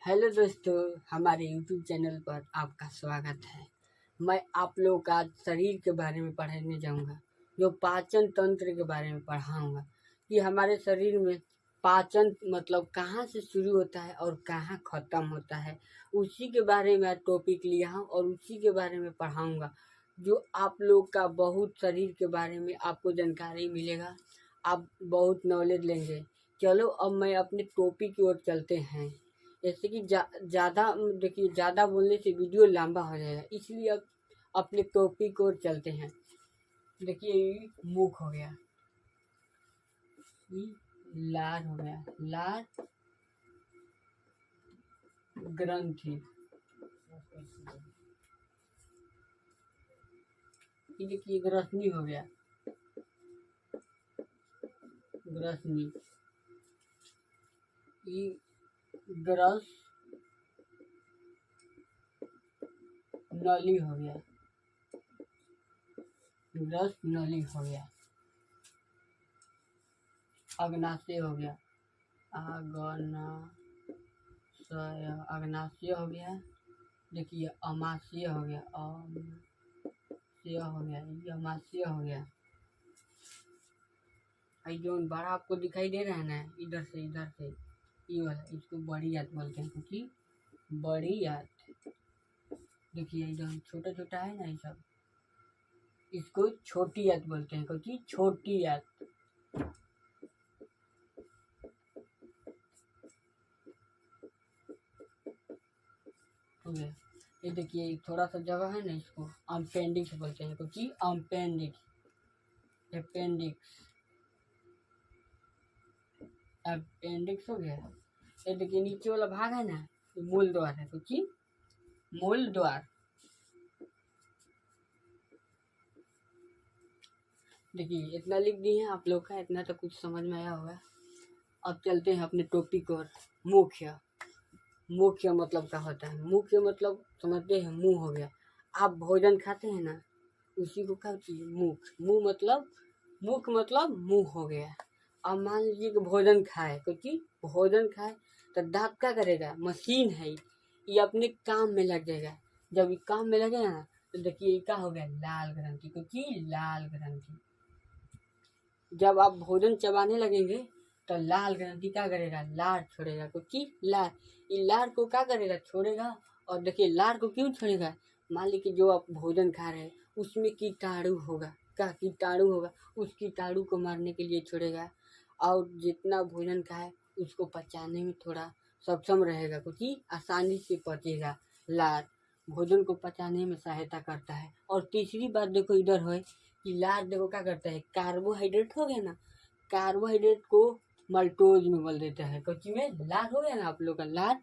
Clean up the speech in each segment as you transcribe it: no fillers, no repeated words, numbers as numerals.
Hello दोस्तों, हमारे YouTube channel पर आपका स्वागत है। मैं आप लोगों का आज शरीर के बारे में पढ़ाने जाऊंगा, जो पाचन तंत्र के बारे में पढ़ाऊंगा कि हमारे शरीर में पाचन मतलब कहाँ से शुरू होता है और कहाँ ख़त्म होता है। उसी के बारे में आज टॉपिक लिया हूँ और उसी के बारे में पढ़ाऊंगा, जो आप लोग का बहुत शरीर के बारे में आपको जानकारी मिलेगा, आप बहुत नॉलेज लेंगे। चलो अब मैं अपने टॉपिक की ओर चलते हैं। जैसे कि ज़्यादा देखिए, ज़्यादा बोलने से वीडियो लंबा हो जाएगा, इसलिए अब अपने टॉपिक की ओर चलते हैं। देखिए, ये मुख हो गया, ये लार हो गया, लार ग्रंथि। ये देखिए ग्रसनी हो गया, ग्रसनी। ये ग्रस नली हो गया, ग्रस नली हो गया। अग्नाशय हो गया, अग्नाशय हो गया। देखिए अमाशय हो गया, अमाशय हो गया, ये अमाशय हो गया। जो बड़ा आपको दिखाई दे रहा है ना, इधर से ये वाला, इसको बड़ी आंत बोलते हैं, क्योंकि बड़ी आंत। देखिए जो छोटा छोटा है ना, ये सब इसको छोटी आंत बोलते हैं, क्योंकि छोटी आंत। हो गया। ये देखिए थोड़ा सा जगह है ना, इसको अम्पेंडिक्स बोलते हैं, क्योंकि अपेंडिक्स हो गया। ये देखिए नीचे वाला भाग है ना, ये मूल द्वार है, क्योंकि मूल द्वार। देखिए इतना लिख दिए हैं आप लोग का, इतना तो कुछ समझ में आया होगा। अब चलते हैं अपने टॉपिक और। मुख्य मुख्य मतलब क्या होता है? मुख्य मतलब समझते हैं, मुंह हो गया। आप भोजन खाते हैं ना, उसी को क्या होती है? मुख मतलब मुंह हो गया। अब मान लीजिए कि भोजन खाए, क्योंकि भोजन खाए तो दांत क्या करेगा? मशीन है, ये अपने काम में लग जाएगा। जब ये काम में लगेगा ना, तो देखिए ये क्या हो गया? लाल ग्रंथि, क्योंकि लाल ग्रंथि। जब आप भोजन चबाने लगेंगे तो लाल ग्रंथि क्या करेगा? लार छोड़ेगा, क्योंकि लार, ये लार को क्या करेगा? छोड़ेगा। और देखिए लार को क्यों छोड़ेगा? मान लीजिए जो आप भोजन खा रहे हैं उसमें कीटाणु होगा, क्या कीटाणु होगा? उस कीटाणु को मारने के लिए छोड़ेगा। और जितना भोजन खाए उसको पचाने में थोड़ा सक्षम रहेगा, क्योंकि आसानी से पचेगा। लार भोजन को पचाने में सहायता करता है। और तीसरी बात देखो इधर है कि लार देखो क्या करता है? कार्बोहाइड्रेट हो गया ना, कार्बोहाइड्रेट को मल्टोज में बदल देता है, क्योंकि में लार हो गया ना आप लोग का। लार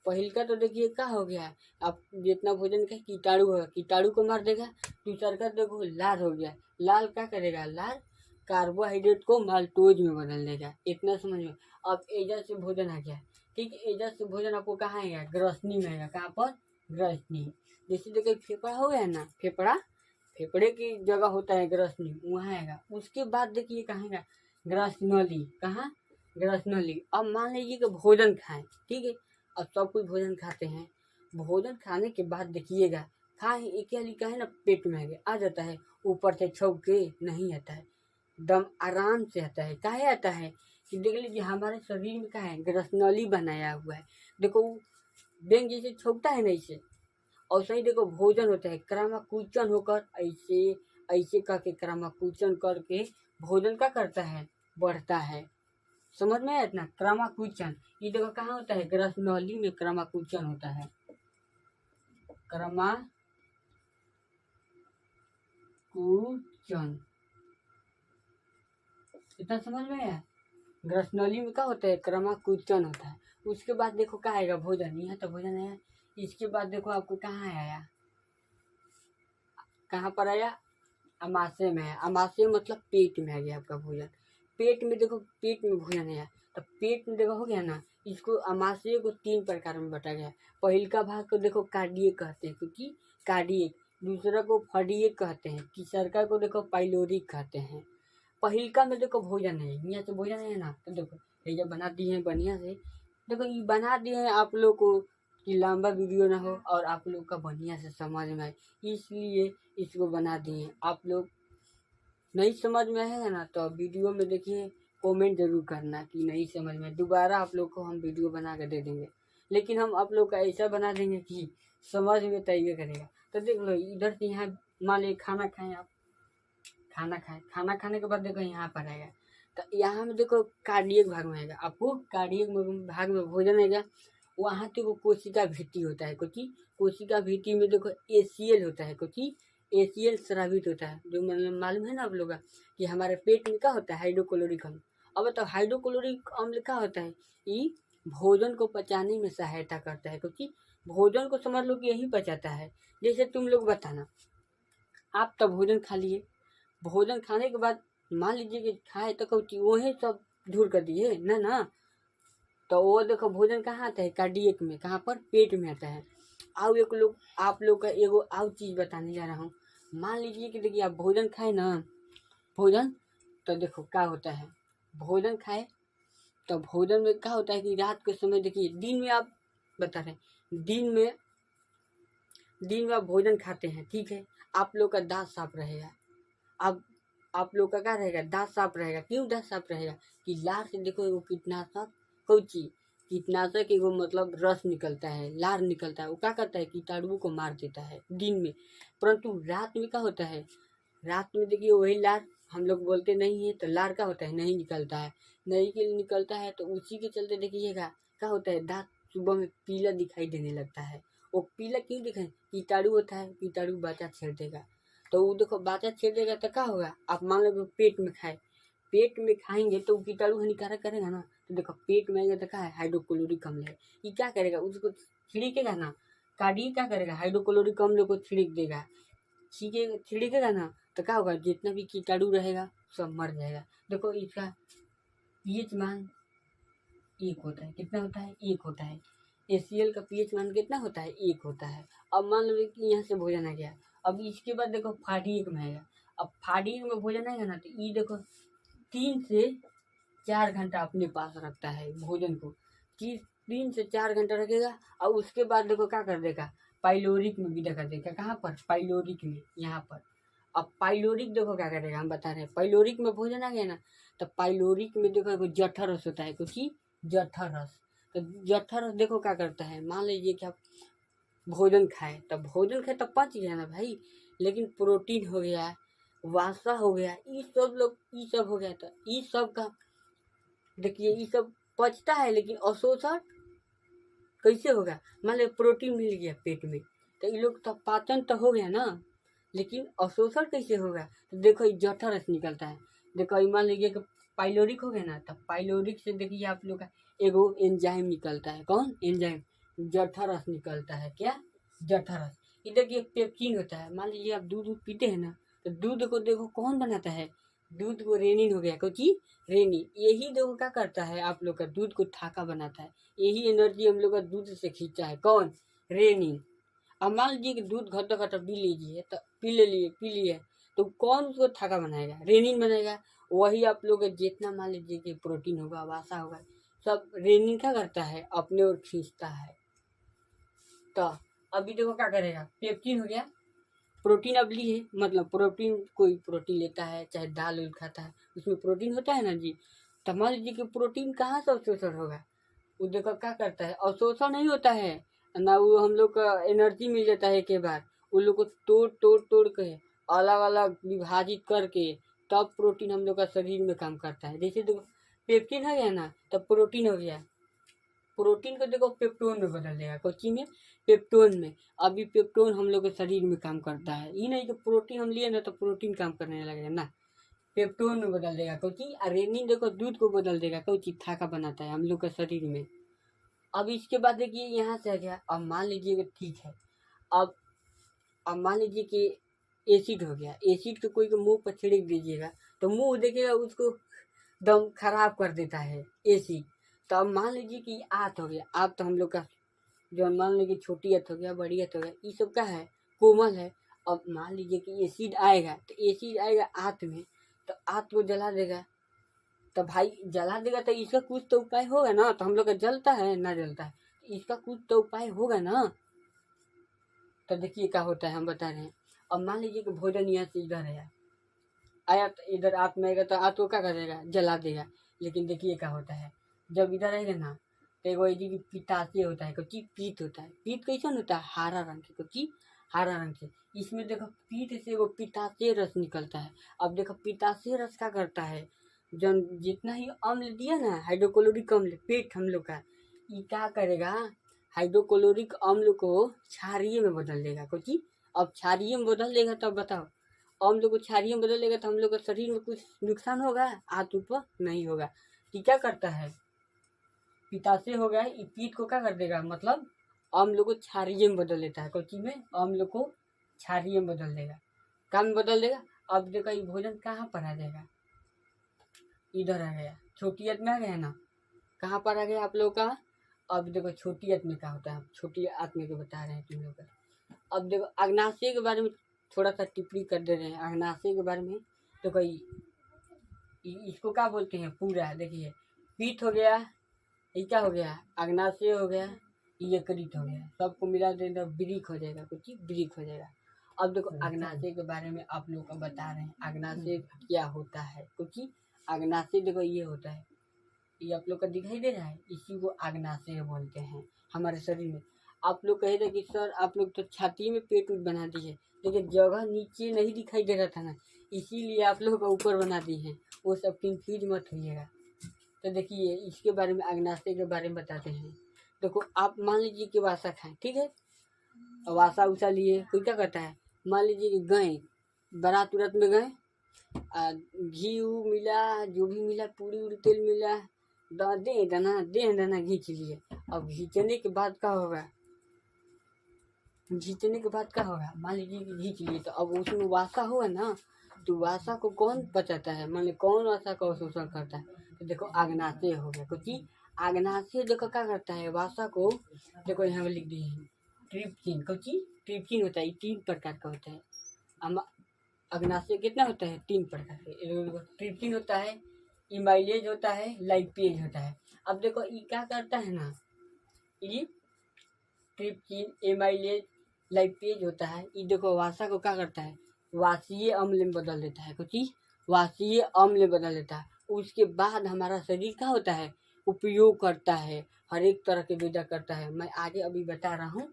पहल का तो देखिए क्या हो गया, आप जितना भोजन का कीटाणु होगा, कीटाणु को मार देगा। दूसरा का देखो लार हो गया, लाल क्या करेगा? लार कार्बोहाइड्रेट को माल्टोज में बदल देगा। इतना समझ में। अब एजा से भोजन आ गया, ठीक है। एजा से भोजन आपको कहाँ आएगा? ग्रसनी में आएगा। कहाँ पर? ग्रसनी। जैसे देखिए फेफड़ा हो गया ना, फेफड़े की जगह होता है ग्रसनी, वहाँ आएगा। उसके बाद देखिए कहाँ आएगा? ग्रसनली। कहाँ? ग्रसनली। अब मान लीजिए कि भोजन खाएं, ठीक है। अब सब कोई भोजन खाते हैं, भोजन खाने के बाद देखिएगा खाए एक लिखा है ना, पेट में आ जाता है, ऊपर से छौक के नहीं आता है, दम आराम से आता है। काहे आता है? कि देख लीजिए हमारे शरीर में क्या है? ग्रसनली बनाया हुआ है। देखो बैंक जैसे छौकता है ना, इसे और सही देखो भोजन होता है, क्रमाकुचन होकर ऐसे ऐसे करके क्रमाकुचन करके भोजन का करता है, बढ़ता है। समझ में आया? इतना क्रमाकुचन ये देखो कहाँ होता है? ग्रसनली में क्रमाकुचन होता है, क्रमाकुचन। इतना समझ में आया? ग्रसनली में क्या होता है? क्रमाकुचन होता है। उसके बाद देखो क्या आएगा? भोजन। यहाँ तो भोजन आया। इसके बाद देखो आपको कहाँ आया? कहाँ पर आया? अमाशय में है। अमाशय मतलब पेट में आ गया आपका भोजन। पेट में देखो, पेट में भोजन आया तो पेट में देखो हो गया ना। इसको अमाशय को 3 प्रकार में बांटा गया। पहल का भाग को देखो कार्डियक कहते हैं, क्योंकि कार्डियक। दूसरा को फडियक कहते हैं। तीसरा को देखो पाइलोरिक कहते हैं। पहिलका में देखो भोजन है, यहाँ से भोजन है ना, तो देखो ये जब बना दिए हैं बढ़िया से। देखो ये बना दिए हैं आप लोग को कि लंबा वीडियो ना हो और आप लोग का बढ़िया से समझ में आए, इसलिए इसको बना दिए हैं। आप लोग नहीं समझ में आएगा ना तो वीडियो में देखिए कमेंट जरूर करना कि नहीं समझ में, दोबारा आप लोग को हम वीडियो बना कर दे देंगे, लेकिन हम आप लोग का ऐसा बना देंगे कि समझ में तय करेगा। तो देख लो इधर से यहाँ मान लीजिए खाना खाएं आप, खाना खाने के बाद देखो यहाँ पर आएगा, तो यहाँ में देखो कार्डियक भाग में आएगा, आपको कार्डियक भाग में भोजन आएगा। वहाँ तो वो कोशिका भित्ति होता है कुछ, कोशिका भित्ति में देखो ACL होता है कुछ, ACL स्रावित होता है, जो मतलब मालूम है ना आप लोग कि हमारे पेट में क्या होता है, हाइड्रोक्लोरिक अम्ल। अब तो हाइड्रोक्लोरिक अम्ल क्या होता है, ये भोजन को पचाने में सहायता करता है, क्योंकि भोजन को समझ लो कि यही पचाता है। जैसे तुम लोग बताना, आप तो भोजन खा लिए, भोजन खाने के बाद मान लीजिए कि खाए तो कुछ वही सब दूर कर दिए ना ना, तो वो देखो भोजन कहाँ आता है, कार्डियक में, कहाँ पर, पेट में आता है। आओ एक लोग आप लोग का एगो और चीज़ बताने जा रहा हूँ। मान लीजिए कि देखिए आप भोजन खाए ना, भोजन, तो देखो क्या होता है, भोजन खाए तो भोजन में क्या होता है कि रात के समय देखिए, दिन में आप बता रहे हैं, दिन में आप भोजन खाते हैं, ठीक है, आप लोग का दांत साफ रहेगा। अब आप लोग का क्या रहेगा, दांत साफ रहेगा। क्यों दांत साफ रहेगा कि लार से देखो एगो कीटनाशक, कोई चीज कीटनाशक एगो मतलब रस निकलता है, लार निकलता है, वो क्या करता है, कीटाणुओं को मार देता है दिन में। परंतु रात में क्या होता है, रात में देखिए वही लार हम लोग बोलते नहीं है, तो लार क्या होता है, नहीं निकलता है, नहीं के निकलता है, तो उसी के चलते देखिएगा क्या होता है, दांत सुबह में पीला दिखाई देने लगता है। वो पीला क्यों दिखाए, कीटाणु होता है, कीटाणु बच्चा छेड़ देगा। तो वो देखो बच्चा छेड़ देगा तो क्या होगा, आप मान लो पेट में खाए, पेट में खाएंगे तो कीटाणु हानिकारक करेगा ना, तो देखो पेट में आएगा तो क्या है, हाइड्रोक्लोरिक अम्ल है, ये क्या करेगा, उसको छिड़केगा ना, कार्डियक क्या करेगा, हाइड्रोक्लोरिक अम्ल को छिड़क देगा, छिड़केगा ना, तो क्या होगा, जितना भी कीटाणु रहेगा सब मर जाएगा। देखो इसका पीएच मान 1 होता है, कितना होता है, 1 होता है। ACL का पीएच मान कितना होता है, 1 होता है। अब मान लो कि यहाँ से भोजन आ गया, अब इसके बाद देखो फाड़ियक में आएगा, अब फाड़ियक में भोजन आएगा ना, तो ये देखो 3 से 4 घंटा अपने पास रखता है भोजन को, 3 से 4 घंटा रखेगा। और उसके बाद देखो क्या कर देगा, पाइलोरिक में विदा कर देगा, कहाँ पर, पाइलोरिक में, यहाँ पर। अब पाइलोरिक देखो क्या करेगा, हम बता रहे हैं, पाइलोरिक में भोजन आ गया ना, तो पाइलोरिक में देखो एगो जठर रस होता है कुछ, जठर रस। तो जठर रस देखो क्या करता है, मान लीजिए कि आप भोजन खाए, तो भोजन खाए तो पच गया ना भाई, लेकिन प्रोटीन हो गया, वासा हो गया, ये सब हो गया, तो ये सब का देखिए ये सब पचता है, लेकिन अवशोषण कैसे होगा, मान लो प्रोटीन मिल गया पेट में, तो ये लोग तो पाचन तो हो गया ना, लेकिन अवशोषण कैसे होगा, तो देखो ये जठर रस निकलता है। देखो ये मान लीजिए कि पाइलोरिक हो गया ना, तो पाइलोरिक से देखिए आप लोग का एगो एंजाइम निकलता है, कौन एंजाइम, जठर रस निकलता है, क्या, जठर रस। ये देखिए पेप्सिन होता है, मान लीजिए आप दूध पीते हैं ना, तो दूध को देखो कौन बनाता है, दूध को रेनिन हो गया, कुछ रेनिन, यही देखो क्या करता है, आप लोग का दूध को ठाका बनाता है, यही एनर्जी हम लोग का दूध से खींचता है, कौन, रेनिन। अब मान लीजिए कि दूध घट घट पी लीजिए, तो पी लिए, तो कौन उसको ठाका बनाएगा, रेनिन बनाएगा। वही आप लोग का जितना मान लीजिए कि प्रोटीन होगा, वसा होगा, सब रेनिन क्या करता है, अपने ओर खींचता है। तो अभी देखो क्या करेगा, पेप्सिन हो गया, प्रोटीन अब लिए, मतलब प्रोटीन, कोई प्रोटीन लेता है चाहे दाल उल खाता है, उसमें प्रोटीन होता है ना जी, तो मान लीजिए कि प्रोटीन कहाँ से अवशोषण होगा, वो देखो क्या करता है, अवशोषण नहीं होता है ना, वो हम लोग का एनर्जी मिल जाता है, एक बार उन लोग को तोड़ के अलग अलग विभाजित करके तब प्रोटीन हम लोग का शरीर में काम करता है। जैसे देखो पेप्सिन हो गया ना, तब प्रोटीन हो गया, प्रोटीन को देखो पेप्टोन में बदल देगा, कोची में, पेप्टोन में। अभी पेप्टोन हम लोग के शरीर में काम करता है, ये नहीं कि प्रोटीन हम लिए ना तो प्रोटीन काम करने लगेगा ना, पेप्टोन में बदल देगा कोची, रेनिन देखो दूध को बदल देगा, कोची थाका बनाता है हम लोग के शरीर में। अब इसके बाद देखिए यहाँ से आ गया, अब मान लीजिए कि ठीक है, अब अब मान लीजिए कि एसिड हो गया, एसिड को कोई के मुंह पर छिड़क दीजिएगा तो मुंह देखेगा उसको दम खराब कर देता है एसिड। तो अब मान लीजिए कि आंत हो गया, आंत तो हम लोग का जो मान लीजिए छोटी आंत हो गया, बड़ी आंत हो गया, ये सब क्या है, कोमल है। अब मान लीजिए कि एसिड आएगा, तो एसिड आएगा आंत में, तो आंत को जला देगा, तो भाई जला देगा तो इसका कुछ तो उपाय होगा ना। तो हम लोग का जलता है ना जलता है, इसका कुछ तो उपाय होगा ना। तो देखिए क्या होता है, हम बता रहे हैं। अब मान लीजिए कि भोजन यहाँ से इधर है, आया तो इधर आत्मा आएगा तो आत्मा क्या करेगा, जला देगा। लेकिन देखिए क्या होता है, जब इधर आएगा ना तो एगो यदि पिताशय होता है, कुछ पीत होता है। पीत कैसा होता है, हरा रंग के, कुछ हरा रंग से। इसमें देखो पीत से वो पिताशय रस निकलता है। अब देखो पिताशय रस क्या करता है, जन जितना ही अम्ल दिया ना, हाइड्रोक्लोरिक अम्ल, पेट हम लोग का, ये क्या करेगा, हाइड्रोक्लोरिक अम्ल को क्षारीय में बदल देगा। कुछ अब क्षारीय में बदल देगा, तब बताओ हम लोग को क्षारीय में बदल देगा तो हम लोग का शरीर में कुछ नुकसान होगा, हाथ ऊपर नहीं होगा। तो क्या करता है, पिताशय हो गया, ये पीत को क्या कर देगा, मतलब अम्ल को क्षारीय में बदल देता है। कोची में अम्ल को क्षारीय में बदल देगा, काम में बदल देगा। अब देखो ये भोजन कहाँ पर आ जाएगा, इधर आ गया, छोटी आंत में आ गया ना। कहाँ पर आ गया आप लोग का। अब देखो छोटी आंत में क्या होता है, छोटी आंत में को बता रहे हैं तुम लोग का। अब देखो अग्नाशय के बारे में थोड़ा सा टिप्पणी कर दे रहे हैं, अग्नाशय के बारे में। तो कोई इसको क्या बोलते हैं, पूरा देखिए, पीत हो गया, ये क्या हो गया, अग्नाशय हो गया, यकृत हो गया, सबको मिला देना ब्रीक हो जाएगा, कुछ ब्रीक हो जाएगा। अब देखो अग्नाशय के बारे में आप लोग को बता रहे हैं, अग्नाशय क्या होता है। कुछ अग्नाशय देखो ये होता है, ये आप लोग का दिखाई दे रहा है, इसी को अग्नाशय बोलते हैं हमारे शरीर में। आप लोग कह रहे कि सर आप लोग तो छाती में पेट बना दिए, लेकिन जगह नीचे नहीं दिखाई दे रहा था ना, इसीलिए आप लोग का ऊपर बना दिए हैं। वो सब कंफ्यूज मत होइएगा। तो देखिए इसके बारे में, अग्नाशय के बारे में बताते हैं। देखो आप मान लीजिए कि वासा खाएं, ठीक है, वासा उसा लिए, कोई क्या करता है, मान लीजिए कि गए बारात उरात में गए, घी ऊ मिला, जो भी मिला, पूरी उड़ी तेल मिला, दे दाना घींच लिए। अब घींचने के बाद क्या होगा, घींचने के बाद क्या होगा, मान लीजिए कि घींच लिए, तो अब उसमें वासा हुआ ना, तो वासा को कौन बचाता है, मान ली कौन वासा का शोषण करता है। तो देखो अग्नाशय हो गया, कुछ अग्नाशय देखो क्या करता है, वासा को, देखो यहाँ पे लिख दिए हैं ट्रिप्सिन, कुछ ट्रिप्सिन होता है, ये 3 प्रकार का होता है। अग्नाशय कितना होता है, 3 प्रकार के। ट्रिप्सिन होता है, इमाइलेज होता है, लाइपेज होता है। अब देखो ये क्या करता है ना, ये ट्रिप्सिन, एमाइलेज, लाइपेज होता है, ये देखो वासा को क्या करता है, वासीय अम्ल में बदल देता है। कुछ वासीय अम्ल में बदल देता है। उसके बाद हमारा शरीर क्या होता है, उपयोग करता है, हर एक तरह के विधा करता है। मैं आगे अभी बता रहा हूँ।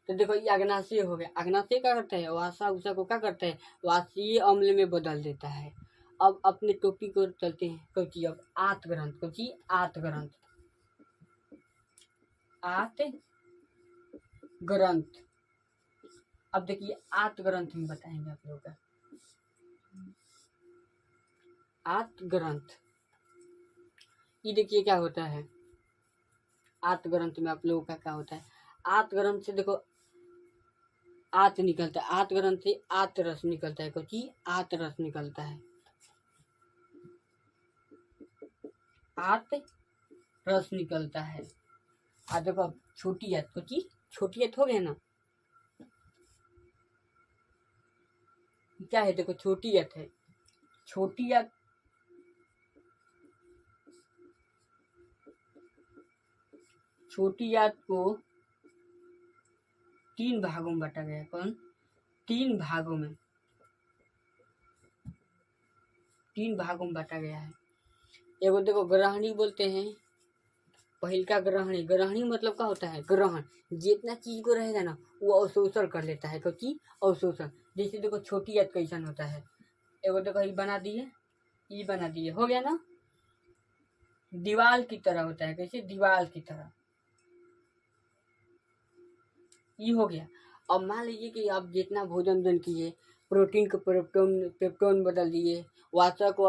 तो देखो ये अग्नाशय हो गया, अग्नाशय क्या करता है, वासा उसा को क्या करता है, वासीय अम्ल में बदल देता है। अब अपने टॉपिक को चलते हैं। कुछ अब आत ग्रंथ, कुछ आत ग्रंथ, आत ग्रंथ। अब देखिए आत ग्रंथ में बताएंगे आप लोगों का, आत ग्रंथ, ये देखिए क्या होता है। आत ग्रंथ में आप लोगों का क्या होता है, आत ग्रंथ से देखो आत निकलता है, आत ग्रंथ से आत रस निकलता है, कुछ आत रस निकलता है, आत रस निकलता है। आ देखो छोटी आत, कुछ छोटी आत हो गया ना, क्या है, देखो छोटी आत है, छोटी आत, छोटी आत को 3 भागों में बांटा गया। कौन, 3 भागों में, 3 भागों में बांटा गया है। एगो देखो ग्रहणी बोलते हैं, पहिल का ग्रहणी, ग्रहणी मतलब क्या होता है, ग्रहण, जितना चीज को रहेगा ना वो अवशोषण कर लेता है। क्योंकि अवशोषण, जैसे देखो छोटी आत कैसन होता है, एगो देखो ये बना दिए, ये बना दिए, हो गया ना, दीवाल की तरह होता है, कैसे, दीवाल की तरह, ये हो गया। अब मान लीजिए कि आप जितना भोजन जन किए, प्रोटीन को पेप्टोन बदल दिए, वासा को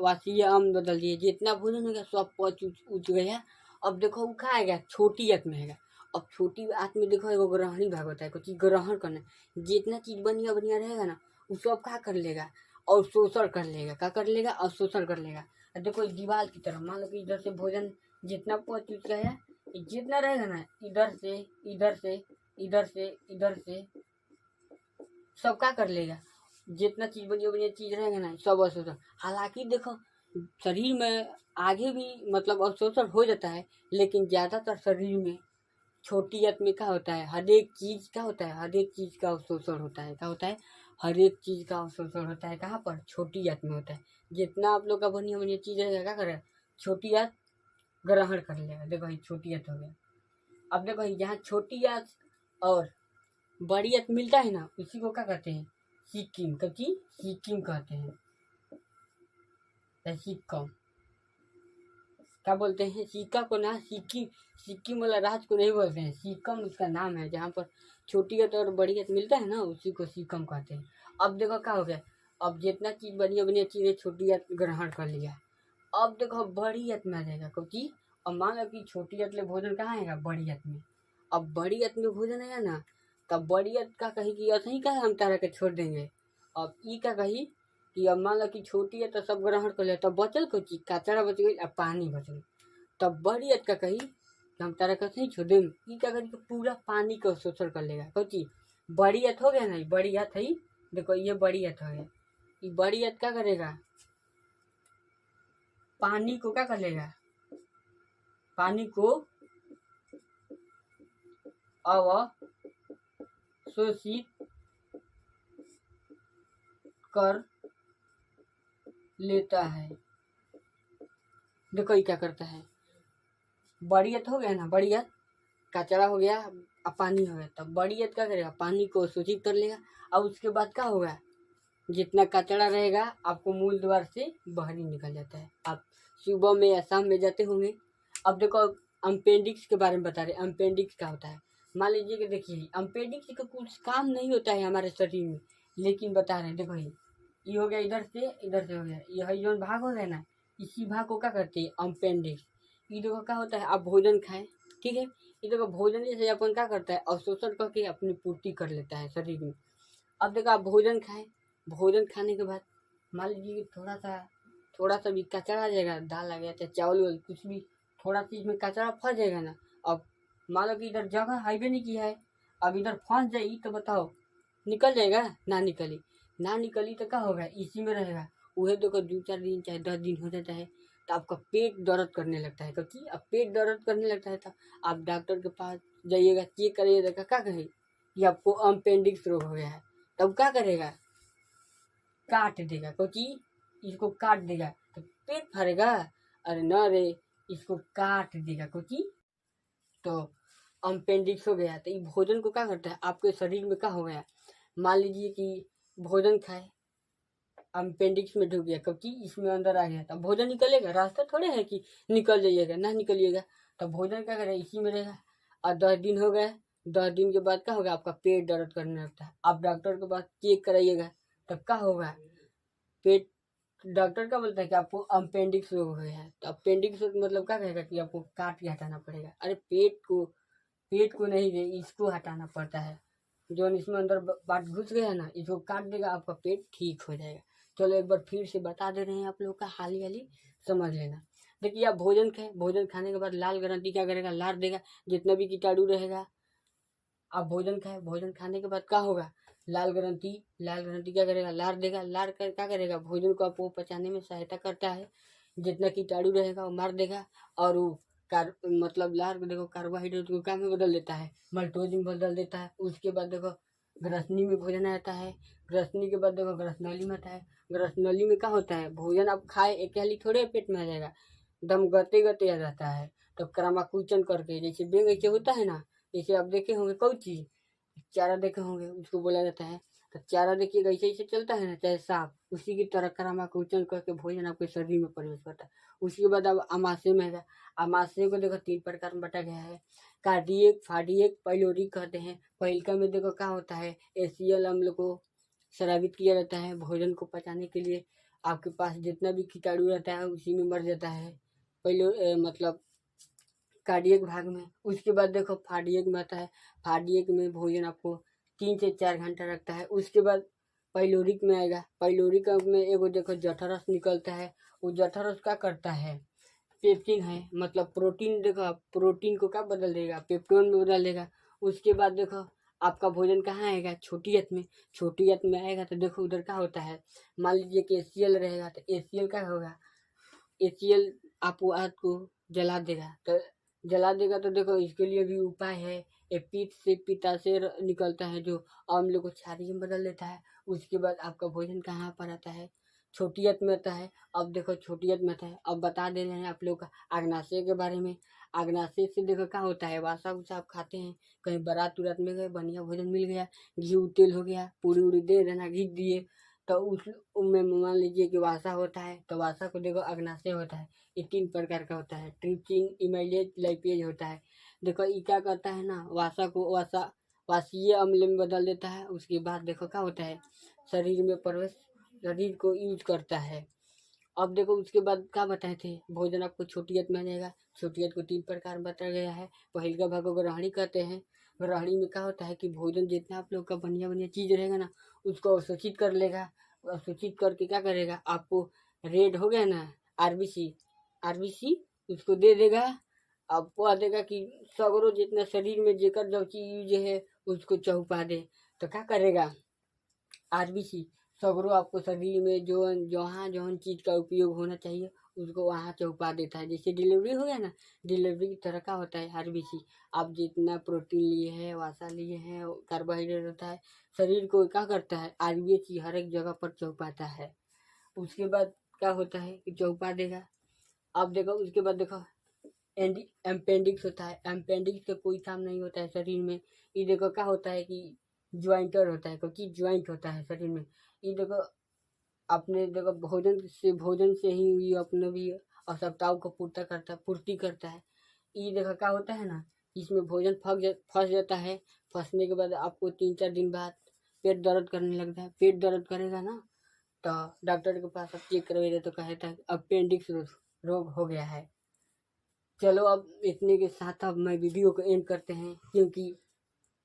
वासीय अम्ल बदल दिए, जितना भोजन हो गया सब पच उच गया। अब देखो वो कहाँ आएगा, छोटी आंत में आएगा। अब छोटी आंत में देखो एगो ग्रहणी भाग होता है, कुछ ग्रहण करना, जितना चीज बढ़िया बढ़िया रहेगा ना वो सब क्या कर लेगा, अवशोषण कर लेगा, क्या कर लेगा, अवशोषण कर लेगा। अब देखो दीवार की तरह, मान लो कि इधर से भोजन जितना पच उच गया, जितना रहेगा ना, इधर से इधर से इधर से इधर से सब क्या कर लेगा, जितना चीज बढ़िया बढ़िया चीज रहेगा ना सब अशुद्ध। हालांकि देखो शरीर में आगे भी मतलब अवशोषण हो जाता है, लेकिन ज़्यादातर शरीर में छोटी आंत में क्या होता है, हर एक चीज़ का होता है, हर एक चीज़ का अवशोषण होता है। क्या होता है? हर एक चीज़ का अवशोषण होता है। कहाँ पर? छोटी आंत में होता है। जितना आप लोग का बढ़िया बढ़िया चीज़ रहेगा, क्या करें, छोटी आंत ग्रहण कर लेगा। देखो भाई, छोटी आंत हो गया। अब देखो भाई, जहाँ छोटी आंत और बड़ी आंत मिलता है ना, उसी को क्या कहते हैं? सिक्किम। कभी सिक्किम कहते हैं, सिक्कम। क्या बोलते हैं? सिक्का को ना सिक्किम, सिक्किम वाला राज्य को नहीं बोलते हैं, सिक्कम उसका नाम है। जहाँ पर छोटी आंत और बड़ी आंत मिलता है ना, उसी को सिक्कम कहते हैं। अब देखो क्या हो गया, अब जितना चीज बढ़िया बढ़िया चीजें छोटी आंत ग्रहण कर लिया, अब देखो बड़ी आंत में आ जाएगा। क्योंकि अब मान लो कि छोटी आंत ले भोजन कहाँ आएगा? बड़ी आंत में। अब बड़ी आंत में भोजन आया ना, तब बड़ी आंत का कही कि ऐसे ही क्या हम तारा के छोड़ देंगे। अब ई का कही कि अब मान लो कि छोटी है तो सब ग्रहण कर लिया, तब बचल कुछ कचरा बच गई, अब पानी बचल। तब बड़ी आंत का कही कि हम तारा कैसे ही छोड़ दें, ई का करी कि पूरा पानी का शोषण कर लेगा। कौची? बड़ी आंत हो गया ना, बड़ी आंत है। देखो ये बड़ी आंत हो गया, ये बड़ी आंत क्या करेगा? पानी को क्या कर लेगा? पानी को अवशोषित कर लेता है। देखो ये क्या करता है, बड़ी आंत हो गया ना, बड़ी आंत कचरा हो गया, अब पानी हो गया, तब बड़ी आंत क्या करेगा? पानी को शोषित कर लेगा। और उसके बाद क्या होगा? जितना कचरा रहेगा आपको मूल द्वार से बाहर ही निकल जाता है। आप सुबह में या शाम में जाते होंगे। अब देखो, अम्पेंडिक्स के बारे में बता रहे। अम्पेंडिक्स क्या होता है? मान लीजिए कि देखिए, अम्पेंडिक्स का कुछ काम नहीं होता है हमारे शरीर में, लेकिन बता रहे हैं। देखो ये हो गया, इधर से हो गया, यही जो भाग हो गया ना, इसी भाग को क्या करते हैं? अम्पेंडिक्स। ये देखो क्या होता है, आप भोजन खाएं, ठीक है, ये देखो भोजन जैसे अपन क्या करता है, अवशोषण करके अपनी पूर्ति कर लेता है शरीर में। अब देखो आप भोजन खाएं, भोजन खाने के बाद मान लीजिए थोड़ा सा भी कचरा आ जाएगा, दाल आ गया चाहे चावल वाल कुछ भी, थोड़ा चीज में कचरा फंस जाएगा ना। अब मान लो कि इधर जगह हाईवे नहीं किया है, अब इधर फंस जाई तो बताओ निकल जाएगा? ना निकली, ना निकली तो क्या होगा? इसी में रहेगा। वही देखो 2-4 दिन चाहे 10 दिन हो जाता है, तो आपका पेट दर्द करने लगता है। क्योंकि अब पेट दर्द करने लगता है तो आप डॉक्टर के पास जाइएगा, चेक करिएगा, क्या कहे कि आपको अम्पेंडिक्स रोग हो गया है। तब क्या करेगा? काट देगा। क्योंकि इसको काट देगा तो पेट भरेगा। अरे न रे, इसको काट देगा। क्योंकि तो अम्पेंडिक्स हो गया। तो ये भोजन को क्या करता है? आपके शरीर में क्या हो गया? मान लीजिए कि भोजन खाए, अम्पेंडिक्स में ढुक गया, क्योंकि इसमें अंदर आ गया, तब भोजन निकलेगा। रास्ता थोड़े है कि निकल जाइएगा, ना निकलिएगा। तब भोजन क्या करेगा? इसी में रहेगा। और 10 दिन हो गए, 10 दिन के बाद क्या होगा? आपका पेट दर्द करने लगता है। आप डॉक्टर के पास चेक कराइएगा, तब क्या होगा? पेट, डॉक्टर क्या बोलता है कि आपको अपेंडिक्स रोग हो गया है। तो अपेंडिक्स मतलब क्या कहेगा कि आपको काट के हटाना पड़ेगा। अरे पेट को नहीं रे, इसको हटाना पड़ता है। जो इसमें अंदर बात घुस गया ना, इसको काट देगा, आपका पेट ठीक हो जाएगा। चलो एक बार फिर से बता दे रहे हैं आप लोग का, हाली हाली समझ लेना। देखिए आप भोजन खाए, भोजन खाने के बाद लाल ग्रंथि क्या करेगा? लार देगा, जितना भी कीटाणु रहेगा। आप भोजन खाए, भोजन खाने के बाद क्या होगा? लाल ग्रंथि क्या करेगा? लार देगा, लार कर क्या करेगा? भोजन को आपको पचाने में सहायता करता है। जितना कीटाणु रहेगा वो मार देगा। और वो मतलब लार को देखो कार्बोहाइड्रेट को क्या में बदल देता है? मल्टोज में बदल देता है। उसके बाद देखो ग्रसनी में भोजन आता है, ग्रसनी के बाद देखो ग्रसनली में आता है। ग्रसनली में क्या होता है? भोजन आप खाए एक हाली थोड़े पेट में आ जाएगा, दम गते गते आ जाता है। तो क्रमाकुचन करके, जैसे बेग ऐसे होता है ना, जैसे आप देखे होंगे कोई चीज, चारा देखे होंगे, उसको बोला जाता है। तो चारा देखिएगा ऐसे ऐसे चलता है ना, चाहे सांप, उसी की तरह क्रमाकुचन करके भोजन आपके शरीर में प्रवेश करता है। उसके बाद अब अमाशय में है। अमाशय को देखो 3 प्रकार में बांटा गया है। कार्डियक, फार्डियक, पाइलोरिक कहते हैं। पहिलका में देखो क्या होता है? एसीएल अम्ल को स्रावित किया जाता है भोजन को पचाने के लिए। आपके पास जितना भी कीटाणु रहता है उसी में मर जाता है, पहले मतलब कार्डियक भाग में। उसके बाद देखो फार्डियक में आता है। फार्डियक में भोजन आपको 3 से 4 घंटा रखता है। उसके बाद पाइलोरिक में आएगा। पाइलोरिक में एगो देखो जठरस निकलता है। वो जठरस क्या करता है? पेप्टिन है, मतलब प्रोटीन। देखो आप प्रोटीन को क्या बदल देगा? पेप्टोन में बदल देगा। उसके बाद देखो आपका भोजन कहाँ आएगा? छोटी आंत में। छोटी आंत में आएगा तो देखो उधर क्या होता है? मान लीजिए कि एसीएल रहेगा, तो एसीएल क्या होगा? HCl आपको आग को जला देगा। तो देखो इसके लिए भी उपाय है। ये पित्त से पित्ताशय निकलता है जो अम्ल को क्षारीय में बदल देता है। उसके बाद आपका भोजन कहाँ पर आता है, छोटी आंत में आता है। अब देखो छोटी आंत में आता है। अब बता दे रहे हैं आप लोग का अग्नाशय के बारे में। अग्नाशय से देखो क्या होता है, वासा उसा आप खाते हैं, कहीं बारात उरात में गए, बढ़िया भोजन मिल गया, घी तेल हो गया, पूरी उड़ी दे देना, घी दिए, तो उसमें मान लीजिए कि वासा होता है। तो वासा को देखो अग्नाशय होता है। ये 3 प्रकार का होता है, ट्रिप्सिन, इमाइलेज, लाइपेज होता है। देखो ये क्या करता है ना, वासा को वासीय अम्ल में बदल देता है। उसके बाद देखो क्या होता है, शरीर में प्रवेश, शरीर को यूज करता है। अब देखो उसके बाद क्या बताए थे, भोजन आपको छोटी आंत में आ जाएगा। छोटी आंत को 3 प्रकार बताया गया है। पहले का भाग को ग्रहणी कहते हैं। ग्रहणी में क्या होता है कि भोजन जितना आप लोग का बढ़िया बढ़िया चीज रहेगा ना, उसको अवशोषित कर लेगा। अवशोषित करके क्या करेगा, आपको रेड हो गया ना, आरबीसी उसको दे देगा। आपको आ देगा कि सगरों जितना शरीर में जेकर जो चीज है उसको चौपा दे। तो क्या करेगा, आरबीसी सगरों आपको शरीर में जो जहाँ जौन चीज का उपयोग होना चाहिए उसको वहाँ चौपा देता है। जैसे डिलीवरी हो गया ना, डिलीवरी की तरह का होता है आरबीसी। आप जितना प्रोटीन लिए हैं, वसा लिए हैं, कार्बोहाइड्रेट होता है, शरीर को क्या करता है, आरबीसी हर एक जगह पर चौपाता है। उसके बाद क्या होता है कि चौपा देगा। अब देखो उसके बाद देखो एम्पेंडिक्स होता है। एम्पेंडिक्स का कोई काम नहीं होता है शरीर में। ये देखो क्या होता है कि ज्वाइंटर होता है, क्योंकि ज्वाइंट होता है शरीर में। ये देखो अपने देखो भोजन से ही ये अपने भी आवश्यकताओं को पूर्ति करता है। ये देखो क्या होता है ना, इसमें भोजन फंस जाता है। फंसने के बाद आपको 3-4 दिन बाद पेट दर्द करने लगता है। पेट दर्द करेगा ना, तो डॉक्टर के पास आप चेक करवाइए तो कहता है अपेंडिक्स रोग हो गया है। चलो अब इतने के साथ अब मैं वीडियो को एंड करते हैं, क्योंकि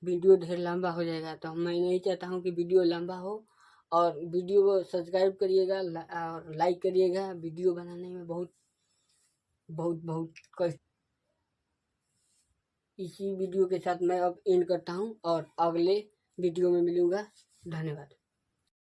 वीडियो ढेर लंबा हो जाएगा। तो मैं नहीं चाहता हूँ कि वीडियो लंबा हो। और वीडियो को सब्सक्राइब करिएगा और लाइक करिएगा। वीडियो बनाने में बहुत बहुत बहुत कष्ट। इसी वीडियो के साथ मैं अब एंड करता हूँ और अगले वीडियो में मिलूँगा। धन्यवाद।